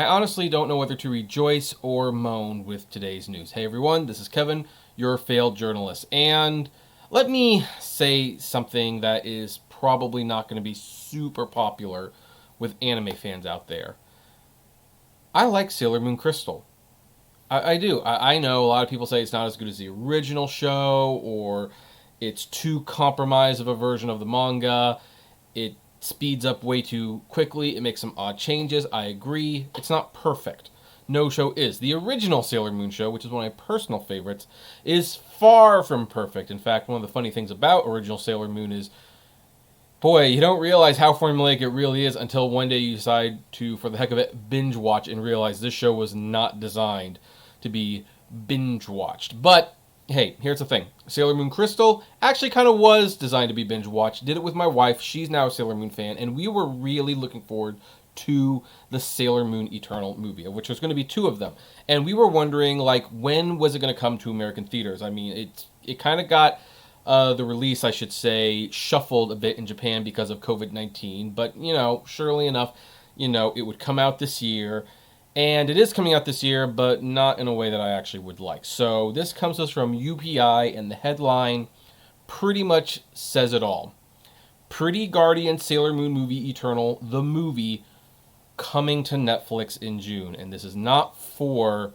I honestly don't know whether to rejoice or moan with today's news. Hey everyone, this is Kevin, your failed journalist. And let me say something that is probably not going to be super popular with anime fans out there. I like Sailor Moon Crystal. I do. I know a lot of people say it's not as good as the original show, or it's too compromised of a version of the manga. It speeds up way too quickly. It makes some odd changes. I agree. It's not perfect. No show is. The original Sailor Moon show, which is one of my personal favorites, is far from perfect. In fact, one of the funny things about original Sailor Moon is, boy, you don't realize how formulaic it really is until one day you decide to, for the heck of it, binge watch and realize this show was not designed to be binge watched. But hey, here's the thing. Sailor Moon Crystal actually kind of was designed to be binge watched. Did it with my wife. She's now a Sailor Moon fan, and we were really looking forward to the Sailor Moon Eternal movie, of which there's going to be two of them. And we were wondering, like, when was it going to come to American theaters? I mean, it kind of got the release, I should say, shuffled a bit in Japan because of COVID-19. But, surely enough, it would come out this year. And it is coming out this year, but not in a way that I actually would like. So this comes to us from UPI, and the headline pretty much says it all. Pretty Guardian Sailor Moon movie Eternal, the movie, coming to Netflix in June. And this is not for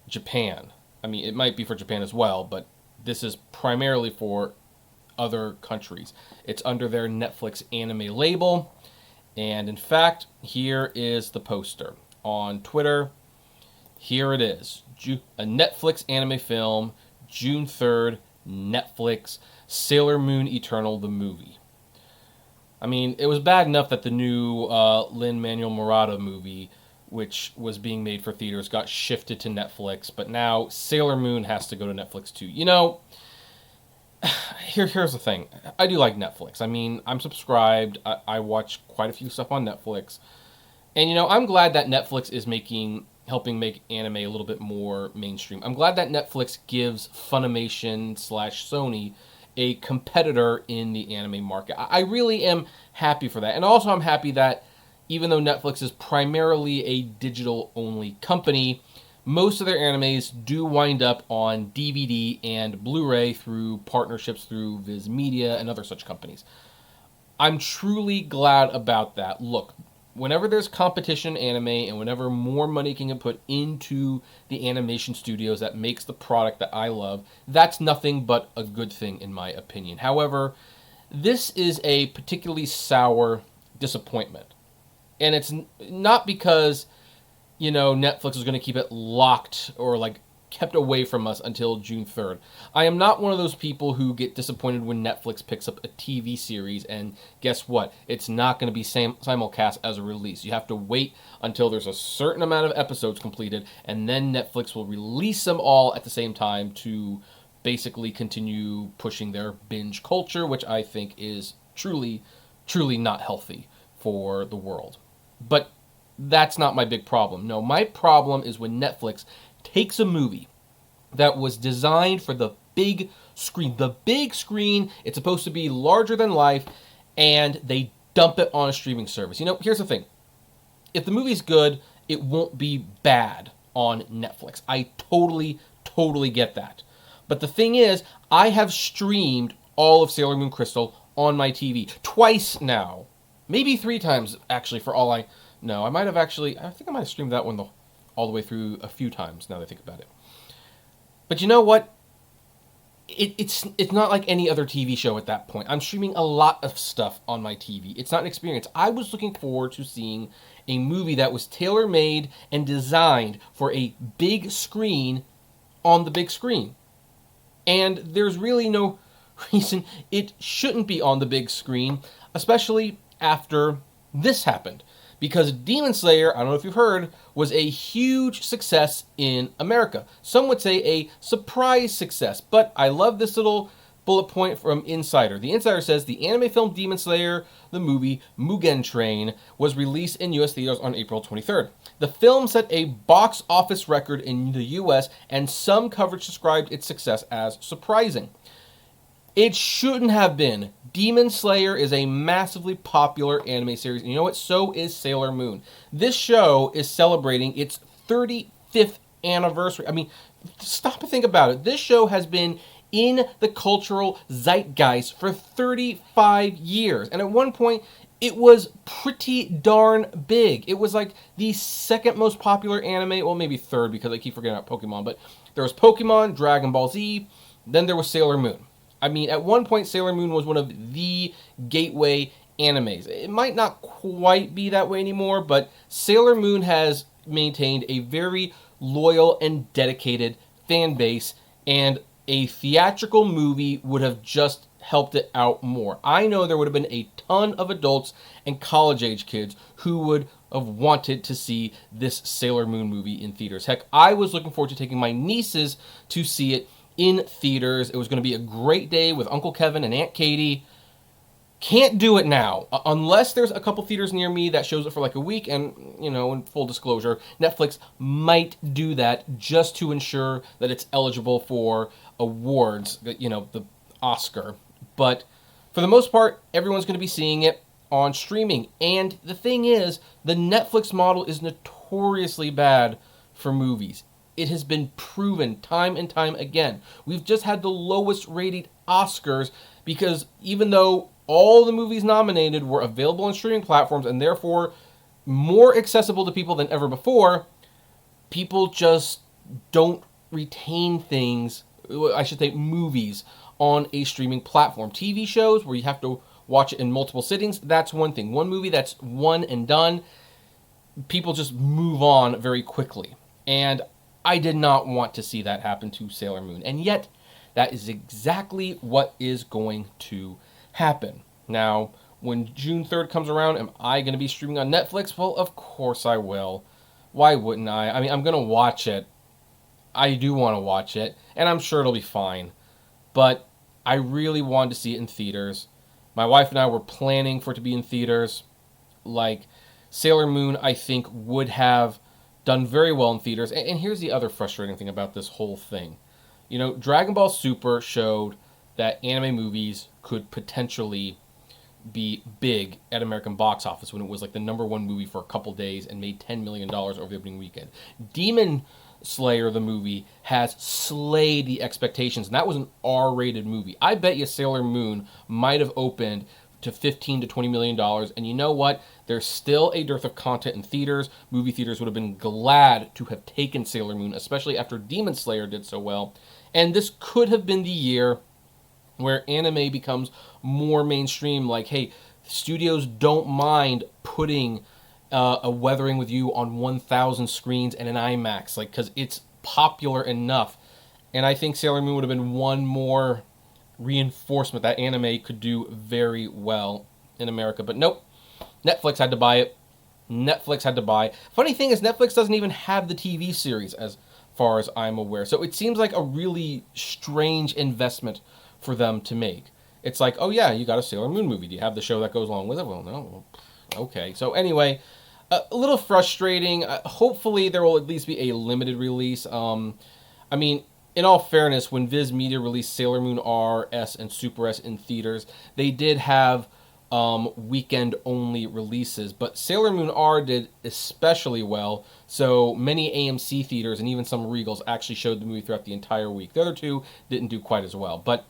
Japan. I mean, it might be for Japan as well, but this is primarily for other countries. It's under their Netflix anime label. And in fact, here is the poster. On Twitter, here it is. A Netflix anime film, June 3rd, Netflix, Sailor Moon Eternal, the movie. I mean, it was bad enough that the new Lin-Manuel Miranda movie, which was being made for theaters, got shifted to Netflix, but now Sailor Moon has to go to Netflix too. Here's the thing. I do like Netflix. I mean, I'm subscribed. I watch quite a few stuff on Netflix. And, I'm glad that Netflix is helping make anime a little bit more mainstream. I'm glad that Netflix gives Funimation/Sony a competitor in the anime market. I really am happy for that. And also I'm happy that even though Netflix is primarily a digital-only company, most of their animes do wind up on DVD and Blu-ray through partnerships through Viz Media and other such companies. I'm truly glad about that. Look, whenever there's competition in anime and whenever more money can get put into the animation studios that makes the product that I love, that's nothing but a good thing in my opinion. However, this is a particularly sour disappointment. And it's not because, Netflix is going to keep it locked or kept away from us until June 3rd. I am not one of those people who get disappointed when Netflix picks up a TV series, and guess what? It's not going to be simulcast as a release. You have to wait until there's a certain amount of episodes completed, and then Netflix will release them all at the same time to basically continue pushing their binge culture, which I think is truly, truly not healthy for the world. But that's not my big problem. No, my problem is when Netflix takes a movie that was designed for the big screen. The big screen, it's supposed to be larger than life, and they dump it on a streaming service. Here's the thing. If the movie's good, it won't be bad on Netflix. I totally, totally get that. But the thing is, I have streamed all of Sailor Moon Crystal on my TV. Twice now. Maybe 3 times, actually, for all I know. I think I might have streamed that one all the way through a few times, now that I think about it. But you know what? It's not like any other TV show at that point. I'm streaming a lot of stuff on my TV. It's not an experience. I was looking forward to seeing a movie that was tailor-made and designed for a big screen on the big screen. And there's really no reason it shouldn't be on the big screen, especially after this happened. Because Demon Slayer, I don't know if you've heard, was a huge success in America. Some would say a surprise success, but I love this little bullet point from Insider. The Insider says the anime film Demon Slayer, the movie Mugen Train, was released in U.S. theaters on April 23rd. The film set a box office record in the U.S., and some coverage described its success as surprising. It shouldn't have been. Demon Slayer is a massively popular anime series, and you know what? So is Sailor Moon. This show is celebrating its 35th anniversary. I mean, stop and think about it. This show has been in the cultural zeitgeist for 35 years, and at one point, it was pretty darn big. It was like the second most popular anime, well, maybe third because I keep forgetting about Pokemon, but there was Pokemon, Dragon Ball Z, then there was Sailor Moon. I mean, at one point, Sailor Moon was one of the gateway animes. It might not quite be that way anymore, but Sailor Moon has maintained a very loyal and dedicated fan base, and a theatrical movie would have just helped it out more. I know there would have been a ton of adults and college-age kids who would have wanted to see this Sailor Moon movie in theaters. Heck, I was looking forward to taking my nieces to see it in theaters. It was going to be a great day with Uncle Kevin and Aunt Katie. Can't do it now, unless there's a couple theaters near me that shows it for like a week, and, you know, in full disclosure, Netflix might do that just to ensure that it's eligible for awards, you know, the Oscar. But for the most part, everyone's going to be seeing it on streaming. And the thing is, the Netflix model is notoriously bad for movies. It has been proven time and time again. We've just had the lowest rated Oscars because even though all the movies nominated were available on streaming platforms and therefore more accessible to people than ever before, people just don't retain things, I should say movies, on a streaming platform. TV shows where you have to watch it in multiple sittings, that's one thing. One movie that's one and done, people just move on very quickly. And I did not want to see that happen to Sailor Moon. And yet, that is exactly what is going to happen. Now, when June 3rd comes around, am I going to be streaming on Netflix? Well, of course I will. Why wouldn't I? I mean, I'm going to watch it. I do want to watch it, and I'm sure it'll be fine. But I really wanted to see it in theaters. My wife and I were planning for it to be in theaters. Like, Sailor Moon, I think, would have done very well in theaters. And here's the other frustrating thing about this whole thing. You know, Dragon Ball Super showed that anime movies could potentially be big at American box office when it was like the number one movie for a couple days and made $10 million over the opening weekend. Demon Slayer, the movie, has slayed the expectations, and that was an R-rated movie. I bet you Sailor Moon might have opened to $15 to $20 million, and you know what? There's still a dearth of content in theaters. Movie theaters would have been glad to have taken Sailor Moon, especially after Demon Slayer did so well. And this could have been the year where anime becomes more mainstream. Like, hey, studios don't mind putting a Weathering with You on 1,000 screens and an IMAX, like, because it's popular enough. And I think Sailor Moon would have been one more reinforcement that anime could do very well in America. But nope, Netflix had to buy it. Netflix had to buy. Funny thing is, Netflix doesn't even have the TV series as far as I'm aware. So it seems like a really strange investment for them to make. It's like, oh yeah, you got a Sailor Moon movie. Do you have the show that goes along with it? Well, no. Okay. So anyway, a little frustrating. Hopefully there will at least be a limited release. I mean, in all fairness, when Viz Media released Sailor Moon R, S, and Super S in theaters, they did have weekend-only releases, but Sailor Moon R did especially well, so many AMC theaters and even some Regals actually showed the movie throughout the entire week. The other two didn't do quite as well, but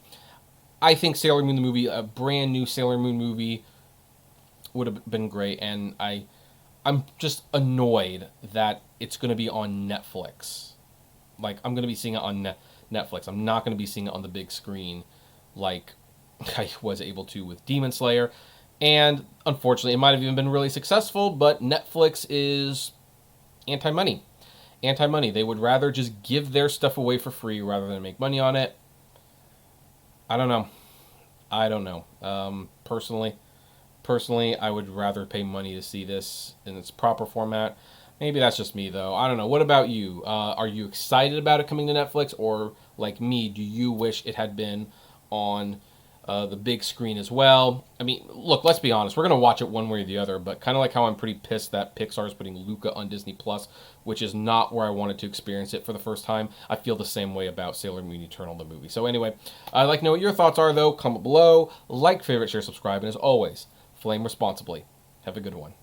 I think Sailor Moon the movie, a brand new Sailor Moon movie, would have been great, and I'm just annoyed that it's going to be on Netflix. Like, I'm going to be seeing it on Netflix. I'm not going to be seeing it on the big screen like I was able to with Demon Slayer. And unfortunately, it might have even been really successful, but Netflix is anti-money. Anti-money. They would rather just give their stuff away for free rather than make money on it. I don't know. Personally, I would rather pay money to see this in its proper format. Maybe that's just me, though. I don't know. What about you? Are you excited about it coming to Netflix? Or, like me, do you wish it had been on the big screen as well. I mean, look, let's be honest. We're going to watch it one way or the other, but kind of like how I'm pretty pissed that Pixar is putting Luca on Disney Plus, which is not where I wanted to experience it for the first time. I feel the same way about Sailor Moon Eternal, the movie. So anyway, I'd like to know what your thoughts are, though. Comment below. Like, favorite, share, subscribe, and as always, flame responsibly. Have a good one.